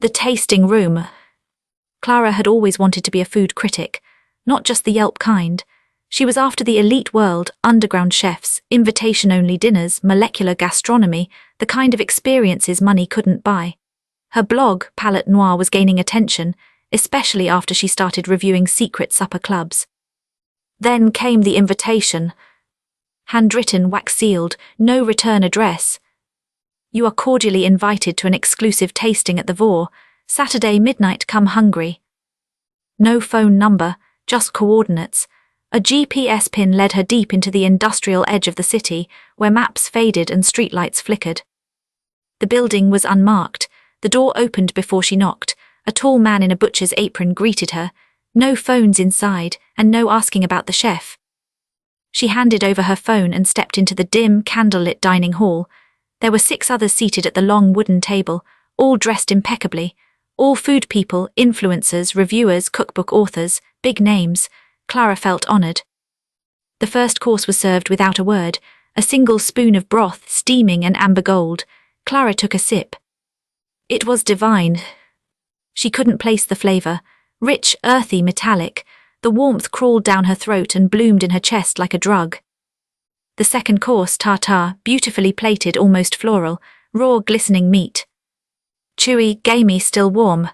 The tasting room. Clara had always wanted to be a food critic, not just the Yelp kind. She was after the elite world, underground chefs, invitation-only dinners, molecular gastronomy, the kind of experiences money couldn't buy. Her blog, Palette Noire, was gaining attention, especially after she started reviewing secret supper clubs. Then came the invitation. Handwritten, wax-sealed, no return address. You are cordially invited to an exclusive tasting at the Vor, Saturday midnight, come hungry. No phone number, just coordinates. A GPS pin led her deep into the industrial edge of the city, where maps faded and streetlights flickered. The building was unmarked. The door opened before she knocked. A tall man in a butcher's apron greeted her. No phones inside, and no asking about the chef. She handed over her phone and stepped into the dim, candlelit dining hall. There were 6 others seated at the long wooden table, all dressed impeccably. All food people, influencers, reviewers, cookbook authors, big names. Clara felt honored. The first course was served without a word, a single spoon of broth, steaming and amber gold. Clara took a sip. It was divine. She couldn't place the flavor. Rich, earthy, metallic. The warmth crawled down her throat and bloomed in her chest like a drug. The second course, tartare, beautifully plated, almost floral, raw, glistening meat. Chewy, gamey, still warm.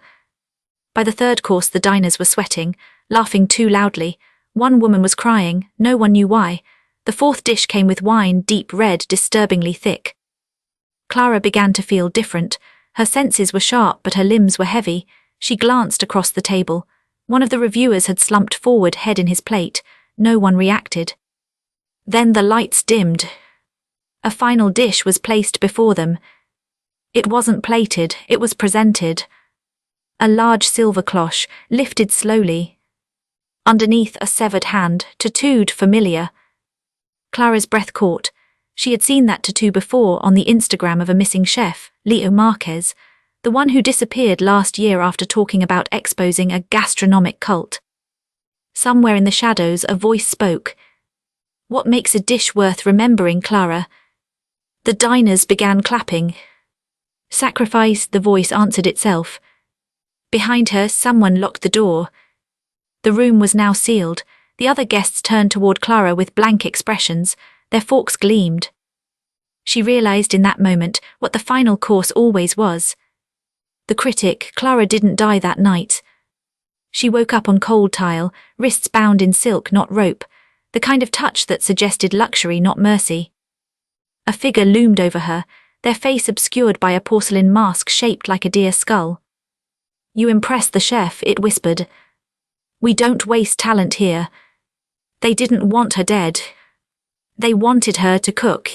By the third course the diners were sweating, laughing too loudly. One woman was crying, no one knew why. The fourth dish came with wine, deep red, disturbingly thick. Clara began to feel different. Her senses were sharp, but her limbs were heavy. She glanced across the table. One of the reviewers had slumped forward, head in his plate. No one reacted. Then the lights dimmed. A final dish was placed before them. It wasn't plated, it was presented. A large silver cloche, lifted slowly. Underneath, a severed hand, tattooed, familiar. Clara's breath caught. She had seen that tattoo before on the Instagram of a missing chef, Leo Marquez, the one who disappeared last year after talking about exposing a gastronomic cult. Somewhere in the shadows, a voice spoke. What makes a dish worth remembering, Clara? The diners began clapping. Sacrifice, the voice answered itself. Behind her, someone locked the door. The room was now sealed. The other guests turned toward Clara with blank expressions. Their forks gleamed. She realized in that moment what the final course always was. The critic, Clara, didn't die that night. She woke up on cold tile, wrists bound in silk, not rope, the kind of touch that suggested luxury, not mercy. A figure loomed over her, their face obscured by a porcelain mask shaped like a deer skull. You impressed the chef, it whispered. We don't waste talent here. They didn't want her dead. They wanted her to cook.